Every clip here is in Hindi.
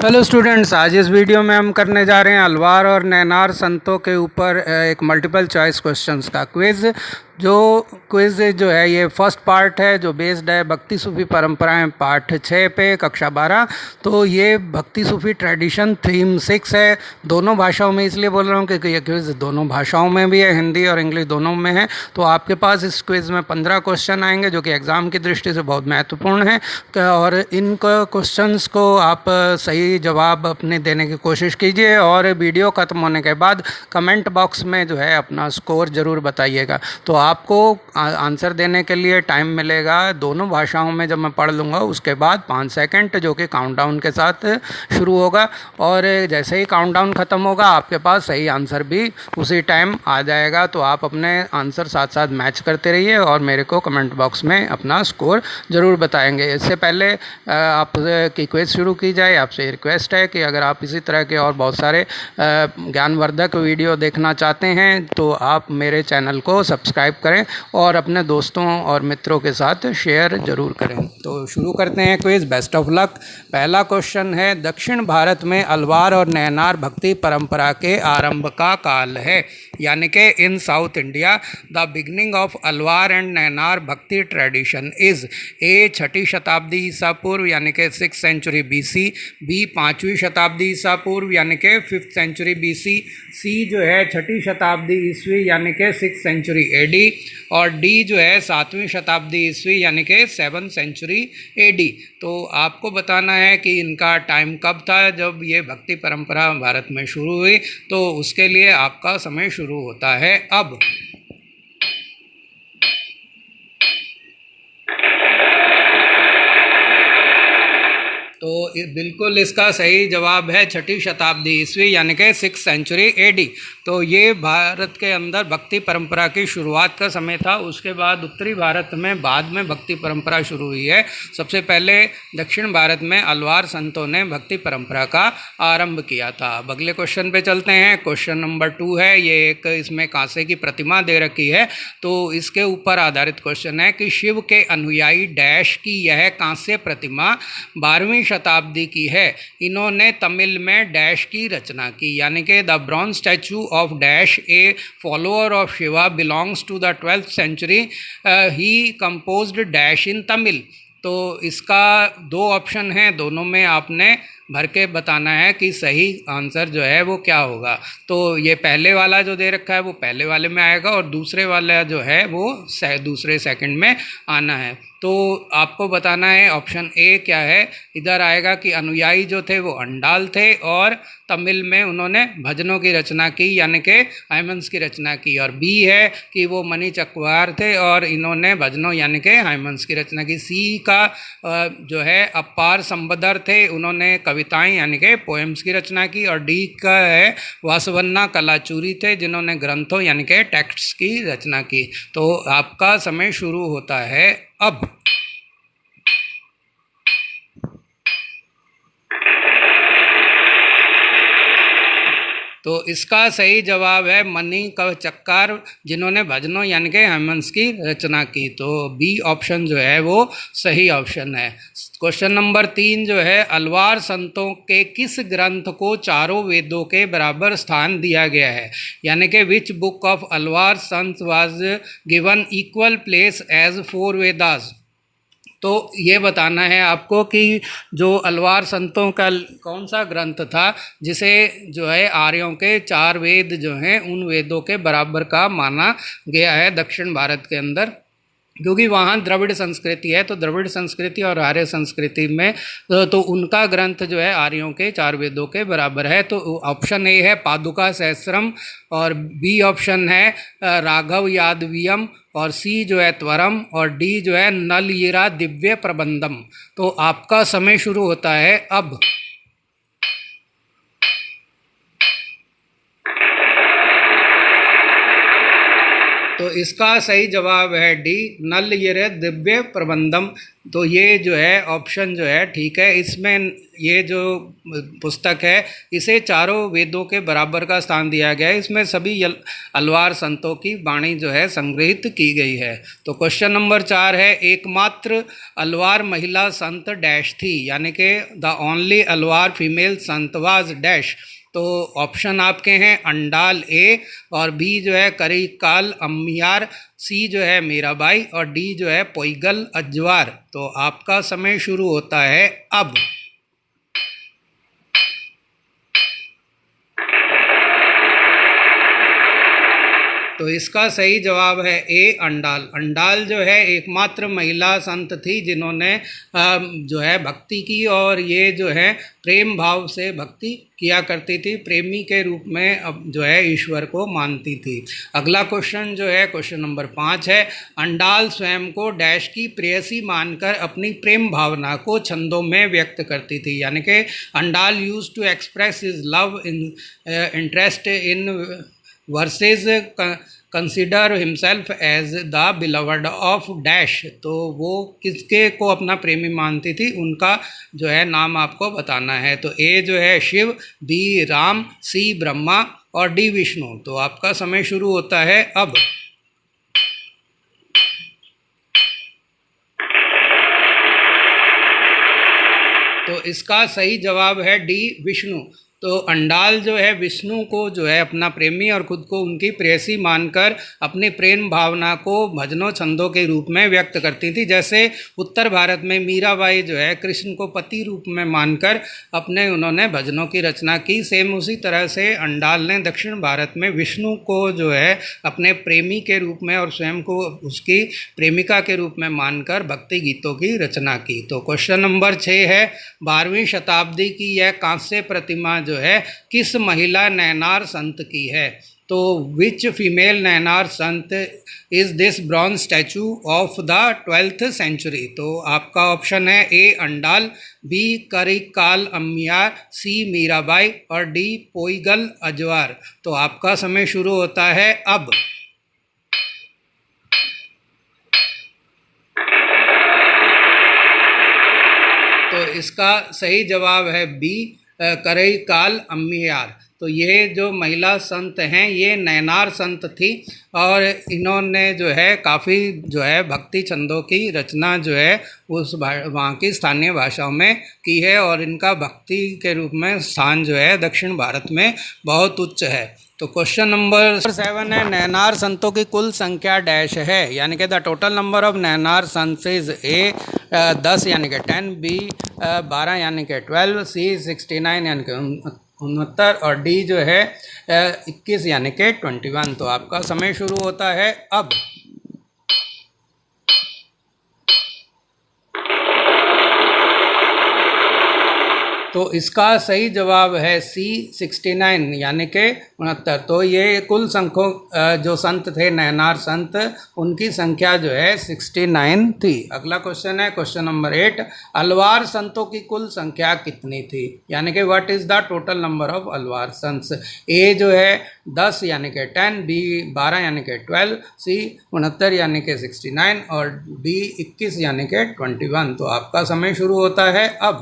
हेलो स्टूडेंट्स, आज इस वीडियो में हम करने जा रहे हैं अलवार और नैनार संतों के ऊपर एक मल्टीपल चॉइस क्वेश्चंस का क्विज़। जो है ये फर्स्ट पार्ट है जो बेस्ड है भक्ति सूफी परंपराएं पार्ट 6 पे कक्षा 12। तो ये भक्ति सूफी ट्रेडिशन थीम 6 है। दोनों भाषाओं में इसलिए बोल रहा हूँ क्योंकि ये क्विज़ दोनों भाषाओं में भी है, हिंदी और इंग्लिश दोनों में है। तो आपके पास इस क्विज़ में 15 क्वेश्चन आएंगे जो कि एग्ज़ाम की दृष्टि से बहुत महत्वपूर्ण है। और इन क्वेश्चंस को आप सही जवाब अपने देने की कोशिश कीजिए और वीडियो ख़त्म होने के बाद कमेंट बॉक्स में जो है अपना स्कोर ज़रूर बताइएगा। तो आपको आंसर देने के लिए टाइम मिलेगा दोनों भाषाओं में। जब मैं पढ़ लूँगा उसके बाद 5 सेकंड जो कि काउंटडाउन के साथ शुरू होगा, और जैसे ही काउंटडाउन ख़त्म होगा आपके पास सही आंसर भी उसी टाइम आ जाएगा। तो आप अपने आंसर साथ साथ मैच करते रहिए और मेरे को कमेंट बॉक्स में अपना स्कोर ज़रूर बताएंगे। इससे पहले आप की क्विज़ शुरू की जाए, आपसे रिक्वेस्ट है कि अगर आप इसी तरह के और बहुत सारे ज्ञानवर्धक वीडियो देखना चाहते हैं तो आप मेरे चैनल को सब्सक्राइब करें और अपने दोस्तों और मित्रों के साथ शेयर ज़रूर करें। तो शुरू करते हैं क्विज़। Best of luck. पहला क्वेश्चन है, दक्षिण भारत में अलवार और नैनार भक्ति परंपरा के आरंभ का काल है, यानी कि in South India the beginning of Alvar and Nayanar bhakti tradition is a 6ठी शताब्दी ईसा पूर्व यानी कि 6th सेंचुरी BC, बी 5वीं शताब्दी ईसा पूर्व यानी कि 5th सेंचुरी BC, सी जो है 6ठी शताब्दी ईस्वी यानी कि 6th सेंचुरी AD, और डी जो है 7वीं शताब्दी ईस्वी यानी कि 7th सेंचुरी AD। तो आपको बताना है कि इनका टाइम कब था जब ये भक्ति परंपरा भारत में शुरू हुई। तो उसके लिए आपका समय शुरू होता है अब। तो बिल्कुल इसका सही जवाब है 6ठी शताब्दी ईस्वी यानी कि 6th सेंचुरी AD। तो ये भारत के अंदर भक्ति परंपरा की शुरुआत का समय था। उसके बाद उत्तरी भारत में बाद में भक्ति परंपरा शुरू हुई है। सबसे पहले दक्षिण भारत में अलवार संतों ने भक्ति परंपरा का आरंभ किया था। अब अगले क्वेश्चन पे चलते हैं। क्वेश्चन नंबर 2 है, ये एक इसमें कांसे की प्रतिमा दे रखी है। तो इसके ऊपर आधारित क्वेश्चन है कि शिव के अनुयायी डैश की यह कांस्य प्रतिमा 12वीं शताब्दी की है। इन्होंने तमिल में डैश की रचना की, यानी कि the bronze statue of dash a follower of Shiva belongs to the 12th century, he composed dash in Tamil. तो इसका 2 ऑप्शन हैं, दोनों में आपने भर के बताना है कि सही आंसर जो है वो क्या होगा। तो ये पहले वाला जो दे रखा है वो पहले वाले में आएगा और दूसरे वाला जो है वो दूसरे सेकंड में आना है। तो आपको बताना है ऑप्शन ए क्या है। इधर आएगा कि अनुयायी जो थे वो अंडाल थे और तमिल में उन्होंने भजनों की रचना की यानी कि हाइमन्स की रचना की, और बी है कि वो मणि चकवार थे और इन्होंने भजनों यानी कि हाइमन्स की रचना की। सी का जो है अपार संबदर थे, उन्होंने कविताएं यानी कि पोएम्स की रचना की, और डी का है वासवन्ना कलाचूरी थे जिन्होंने ग्रंथों यानी कि टेक्स्ट्स की रचना की। तो आपका समय शुरू होता है अब। तो इसका सही जवाब है मणि चक्कार जिन्होंने भजनों यानी कि हेमंस की रचना की। तो बी ऑप्शन जो है वो सही ऑप्शन है। क्वेश्चन नंबर 3 जो है, अलवार संतों के किस ग्रंथ को चारों वेदों के बराबर स्थान दिया गया है, यानी कि which book of Alvar sant was given equal place as 4 Vedas. तो ये बताना है आपको कि जो अलवार संतों का कौन सा ग्रंथ था जिसे जो है आर्यों के 4 वेद जो हैं उन वेदों के बराबर का माना गया है दक्षिण भारत के अंदर, क्योंकि वहाँ द्रविड़ संस्कृति है। तो द्रविड़ संस्कृति और आर्य संस्कृति में तो उनका ग्रंथ जो है आर्यों के 4 वेदों के बराबर है। तो ऑप्शन ए है पादुका सहस्त्रम, और बी ऑप्शन है राघव यादवियम, और सी जो है त्वरम, और डी जो है नलयिरा दिव्य प्रबंधम। तो आपका समय शुरू होता है अब। तो इसका सही जवाब है डी, नल ये दिव्य प्रबंधम। तो ये जो है ऑप्शन जो है ठीक है। इसमें ये जो पुस्तक है इसे चारों वेदों के बराबर का स्थान दिया गया है। इसमें सभी अलवार संतों की वाणी जो है संग्रहित की गई है। तो क्वेश्चन नंबर 4 है, एकमात्र अलवार महिला संत डैश थी, यानी कि the only Alvar female Sant was dash. तो ऑप्शन आपके हैं अंडाल ए, और बी जो है करिकाल अम्मियार, सी जो है मीराबाई, और डी जो है पोइगल अजवार। तो आपका समय शुरू होता है अब। तो इसका सही जवाब है ए, अंडाल। अंडाल जो है एकमात्र महिला संत थी जिन्होंने जो है भक्ति की, और ये जो है प्रेम भाव से भक्ति किया करती थी, प्रेमी के रूप में अब जो है ईश्वर को मानती थी। अगला क्वेश्चन जो है क्वेश्चन नंबर 5 है, अंडाल स्वयं को डैश की प्रेयसी मानकर अपनी प्रेम भावना को छंदों में व्यक्त करती थी, यानी कि Andal use to express his love in interest in verses consider himself as the beloved of dash. तो वो किसके को अपना प्रेमी मानती थी, उनका जो है नाम आपको बताना है। तो ए जो है शिव, बी राम, सी ब्रह्मा, और डी विष्णु। तो आपका समय शुरू होता है अब। तो इसका सही जवाब है डी, विष्णु। तो अंडाल जो है विष्णु को जो है अपना प्रेमी और खुद को उनकी प्रेयसी मानकर अपनी प्रेम भावना को भजनों छंदों के रूप में व्यक्त करती थी। जैसे उत्तर भारत में मीराबाई जो है कृष्ण को पति रूप में मानकर उन्होंने भजनों की रचना की, सेम उसी तरह से अंडाल ने दक्षिण भारत में विष्णु को जो है अपने प्रेमी के रूप में और स्वयं को उसकी प्रेमिका के रूप में मानकर भक्ति गीतों की रचना की। तो क्वेश्चन नंबर 6 है, 12वीं शताब्दी की यह कांस्य प्रतिमा जो है किस महिला नैनार संत की है। तो विच female Nayanar sant is this bronze statue of the 12th century. तो आपका ऑप्शन है A Andal, B Karaikal Ammaiyar, C Mirabai, और डी पोइगल अजवार। तो आपका समय शुरू होता है अब। तो इसका सही जवाब है बी, करिकाल अम्मियार। तो ये जो महिला संत हैं ये नैनार संत थी, और इन्होंने जो है काफ़ी जो है भक्ति छंदों की रचना जो है उस वहाँ की स्थानीय भाषाओं में की है, और इनका भक्ति के रूप में स्थान जो है दक्षिण भारत में बहुत उच्च है। तो क्वेश्चन नंबर 7 है, नैनार संतों की कुल संख्या डैश है, यानी कि the total number of Nayanar sant is ए 10 यानी कि 10, बी 12 यानी कि 12, सी 69 यानी कि 69, और डी जो है 21 यानी कि 21। तो आपका समय शुरू होता है अब। तो इसका सही जवाब है सी 69 यानी कि 69। तो ये कुल संख्यों जो संत थे नैनार संत, उनकी संख्या जो है 69 थी। अगला क्वेश्चन है क्वेश्चन नंबर 8, अलवार संतों की कुल संख्या कितनी थी, यानी कि what is the total number of Alvar sant. A जो है 10 यानी कि 10, बी 12 यानी कि 12, सी 69 यानी कि 69, और डी 21 यानी कि 21। तो आपका समय शुरू होता है अब।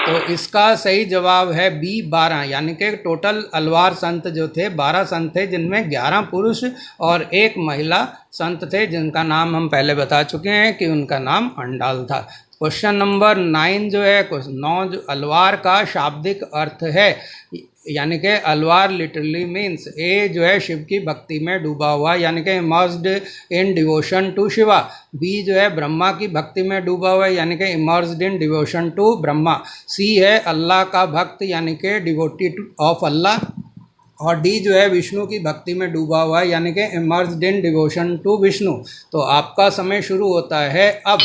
तो इसका सही जवाब है बी 12, यानी कि टोटल अलवार संत जो थे 12 संत थे, जिनमें 11 पुरुष और 1 महिला संत थे, जिनका नाम हम पहले बता चुके हैं कि उनका नाम अंडाल था। क्वेश्चन नंबर 9 जो है 9 जो अलवार का शाब्दिक अर्थ है, यानी कि अलवार लिटरली मीन्स ए जो है शिव की भक्ति में डूबा हुआ, यानी कि immersed in devotion to Shiva. B जो है ब्रह्मा की भक्ति में डूबा हुआ, यानी कि immersed in devotion to Brahma. C है अल्लाह का भक्त, यानी कि डिवोटी ऑफ अल्लाह। और डी जो है विष्णु की भक्ति में डूबा हुआ है, यानी कि immersed in devotion to Vishnu. तो आपका समय शुरू होता है अब।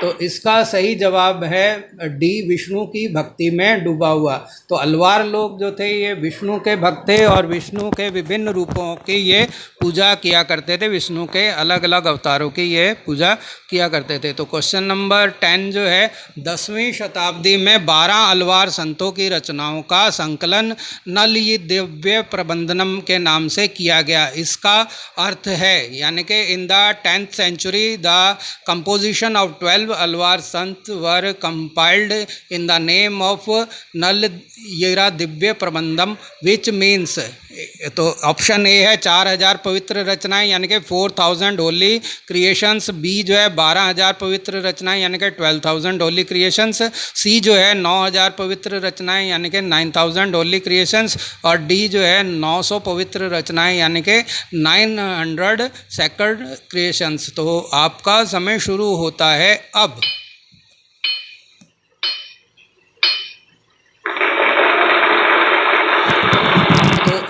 तो इसका सही जवाब है डी, विष्णु की भक्ति में डूबा हुआ। तो अलवार लोग जो थे ये विष्णु के भक्त थे और विष्णु के विभिन्न रूपों की ये पूजा किया करते थे, विष्णु के अलग अलग अवतारों की ये पूजा किया करते थे। तो क्वेश्चन नंबर 10 जो है, 10वीं शताब्दी में 12 अलवार संतों की रचनाओं का संकलन नल दिव्य प्रबंधनम के नाम से किया गया। इसका अर्थ है यानी कि in the 10th century the composition of 12 Alvar sant were compiled in the name of Nalayira Divya Prabandham which means. तो ऑप्शन ए है 4000 पवित्र रचनाएं यानी कि 4000 होली क्रिएशंस, बी जो है 12000 पवित्र रचनाएं यानी कि 12000 होली क्रिएशंस, सी जो है 9000 पवित्र रचनाएं यानी कि 9000 होली क्रिएशंस, और डी जो है 900 पवित्र रचनाएं यानी कि 900 सेक्रेड क्रिएशंस। तो आपका समय शुरू होता है अब।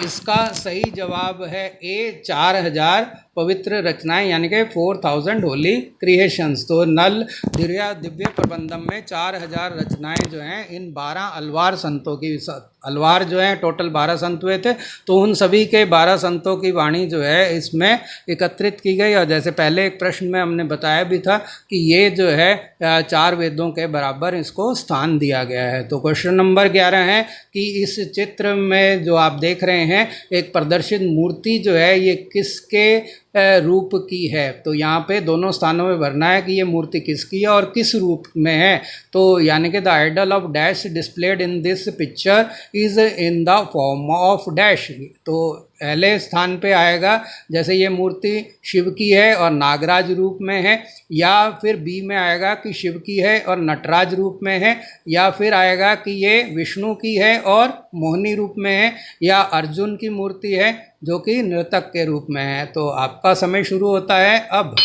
इसका सही जवाब है ए, 4000 पवित्र रचनाएं यानी कि 4000 होली क्रिएशंस। तो नल दिव्य प्रबंधम में 4000 रचनाएं जो हैं इन 12 अलवार संतों की, अलवार जो हैं टोटल 12 संत हुए थे, तो उन सभी के 12 संतों की वाणी जो है इसमें एकत्रित की गई। और जैसे पहले एक प्रश्न में हमने बताया भी था कि ये जो है 4 वेदों के बराबर इसको स्थान दिया गया है। तो क्वेश्चन नंबर 11 है कि इस चित्र में जो आप देख रहे हैं एक प्रदर्शित मूर्ति जो है ये किसके रूप की है। तो यहाँ पे दोनों स्थानों में भरना है कि ये मूर्ति किसकी है और किस रूप में है। तो यानी कि the idol of dash displayed in this picture is in the form of dash. तो पहले स्थान पे आएगा जैसे ये मूर्ति शिव की है और नागराज रूप में है, या फिर बी में आएगा कि शिव की है और नटराज रूप में है, या फिर आएगा कि ये विष्णु की है और मोहिनी रूप में है, या अर्जुन की मूर्ति है जो कि नर्तक के रूप में है। तो आपका समय शुरू होता है अब।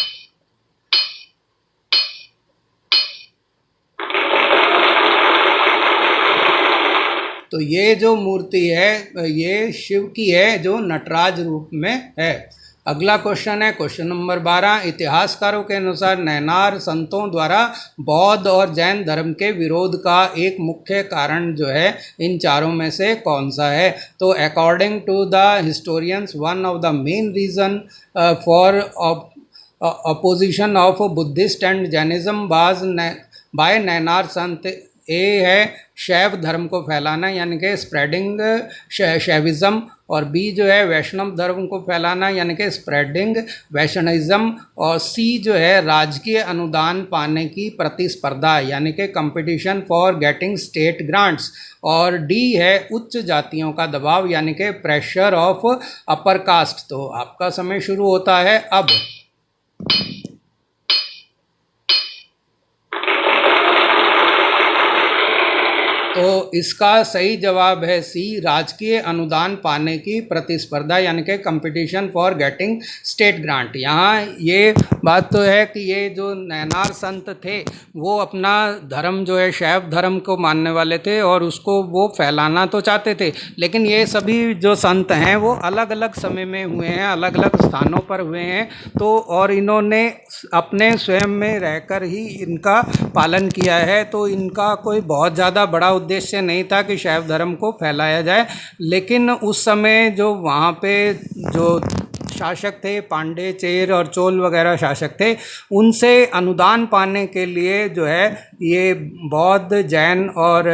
तो ये जो मूर्ति है ये शिव की है जो नटराज रूप में है। अगला क्वेश्चन है क्वेश्चन नंबर 12, इतिहासकारों के अनुसार नैनार संतों द्वारा बौद्ध और जैन धर्म के विरोध का एक मुख्य कारण जो है इन चारों में से कौन सा है। तो according to the historians one of the main reason for opposition of Buddhist and Jainism was by Nayanar sant. A है शैव धर्म को फैलाना यानी कि स्प्रेडिंग शैविज़म, और बी जो है वैष्णव धर्म को फैलाना यानी कि स्प्रेडिंग वैष्णविज्म, और सी जो है राजकीय अनुदान पाने की प्रतिस्पर्धा यानी कि competition for getting state grants, और डी है उच्च जातियों का दबाव यानी कि प्रेशर ऑफ अपर कास्ट। तो आपका समय शुरू होता है अब। तो इसका सही जवाब है सी, राजकीय अनुदान पाने की प्रतिस्पर्धा यानी कि competition for getting state grant. यहाँ ये बात तो है कि ये जो नैनार संत थे वो अपना धर्म जो है शैव धर्म को मानने वाले थे और उसको वो फैलाना तो चाहते थे, लेकिन ये सभी जो संत हैं वो अलग अलग समय में हुए हैं, अलग अलग स्थानों पर हुए हैं। तो और इन्होंने अपने स्वयं में रहकर ही इनका पालन किया है। तो इनका कोई बहुत ज़्यादा बड़ा उद्देश्य नहीं था कि शैव धर्म को फैलाया जाए, लेकिन उस समय जो वहाँ पे जो शासक थे, पांडे, चेर और चोल वगैरह शासक थे, उनसे अनुदान पाने के लिए जो है ये बौद्ध, जैन और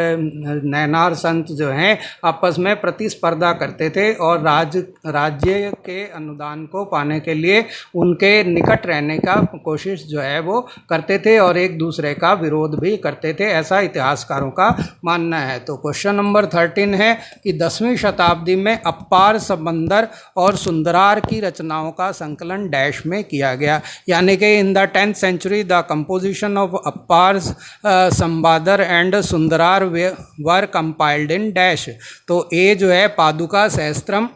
नैनार संत जो हैं आपस में प्रतिस्पर्धा करते थे और राज्य के अनुदान को पाने के लिए उनके निकट रहने का कोशिश जो है वो करते थे और एक दूसरे का विरोध भी करते थे, ऐसा इतिहासकारों का मानना है। तो क्वेश्चन नंबर 13 है कि 10वीं शताब्दी में अप्पार, समंदर और सुंदरार की रचनाओं का संकलन डैश में किया गया, यानी कि in the 10th century the composition of Appar's, Sambandar and Sundarar were compiled in dash. तो ए जो है पादुका सहस्त्रम,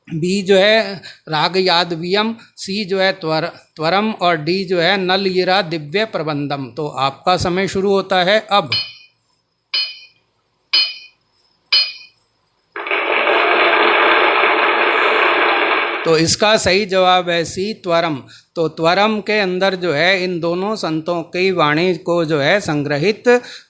बी जो है राग यादवियम, सी जो है त्वरम और डी जो है नल यीरा दिव्य प्रबंधम। तो आपका समय शुरू होता है अब। तो इसका सही जवाब है सी, त्वरम। तो त्वरम के अंदर जो है इन दोनों संतों की वाणी को जो है संग्रहित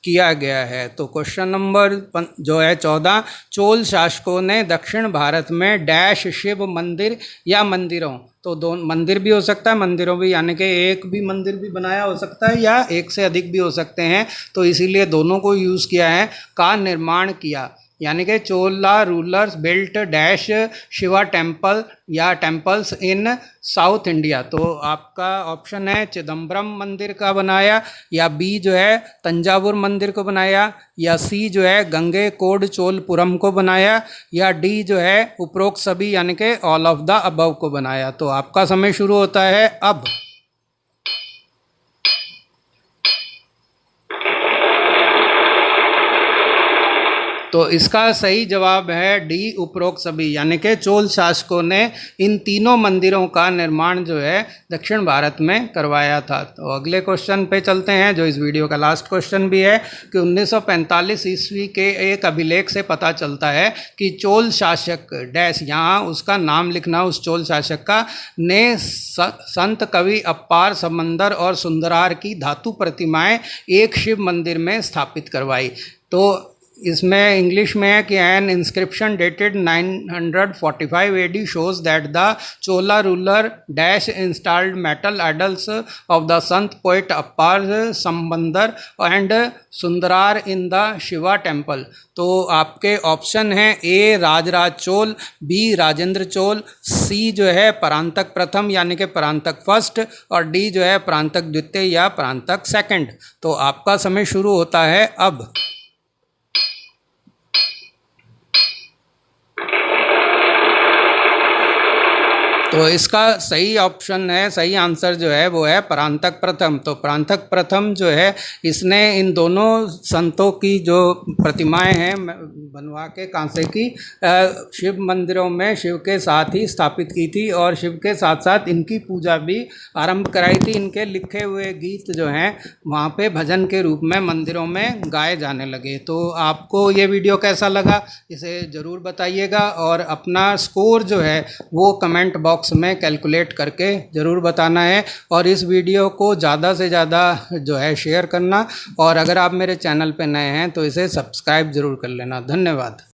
किया गया है। तो क्वेश्चन नंबर जो है 14, चोल शासकों ने दक्षिण भारत में डैश शिव मंदिर या मंदिरों, तो दो मंदिर भी हो सकता है, मंदिरों भी, यानी कि एक भी मंदिर भी बनाया हो सकता है या एक से अधिक भी हो सकते हैं, तो इसीलिए दोनों को यूज़ किया है, का निर्माण किया। यानी कि Chola rulers built dash Shiva temple या टेम्पल्स इन साउथ इंडिया। तो आपका ऑप्शन है चिदम्बरम मंदिर का बनाया, या बी जो है तंजावुर मंदिर को बनाया, या सी जो है गंगे कोड चोलपुरम को बनाया, या डी जो है उपरोक्त सभी यानी कि ऑल ऑफ द अबव को बनाया। तो आपका समय शुरू होता है अब। तो इसका सही जवाब है डी, उपरोक्त सभी, यानी कि चोल शासकों ने इन तीनों मंदिरों का निर्माण जो है दक्षिण भारत में करवाया था। तो अगले क्वेश्चन पे चलते हैं, जो इस वीडियो का लास्ट क्वेश्चन भी है, कि 1945 ईस्वी के एक अभिलेख से पता चलता है कि चोल शासक डैश, यहाँ उसका नाम लिखना उस चोल शासक का, ने संत कवि अप्पार समंदर और सुंदरार की धातु प्रतिमाएं एक शिव मंदिर में स्थापित करवाई। तो इसमें इंग्लिश में है कि an inscription dated 945 AD shows that the Chola ruler dash installed metal idols of the sant poet Appar Sambandar and Sundarar in the Shiva temple. तो आपके ऑप्शन हैं A Rajaraja Chola, B Rajendra Chola, C जो है परांतक प्रथम यानी कि परांतक फर्स्ट, और डी जो है परांतक द्वितीय या परांतक सेकंड। तो आपका समय शुरू होता है अब। तो इसका सही ऑप्शन है, सही आंसर जो है वो है परांतक प्रथम। तो परांतक प्रथम जो है इसने इन दोनों संतों की जो प्रतिमाएं हैं बनवा के कांसे की शिव मंदिरों में शिव के साथ ही स्थापित की थी, और शिव के साथ साथ इनकी पूजा भी आरंभ कराई थी। इनके लिखे हुए गीत जो हैं वहाँ पे भजन के रूप में मंदिरों में गाए जाने लगे। तो आपको ये वीडियो कैसा लगा इसे ज़रूर बताइएगा, और अपना स्कोर जो है वो कमेंट बॉक्स में कैलकुलेट करके ज़रूर बताना है, और इस वीडियो को ज़्यादा से ज़्यादा जो है शेयर करना, और अगर आप मेरे चैनल पे नए हैं तो इसे सब्सक्राइब ज़रूर कर लेना। धन्यवाद।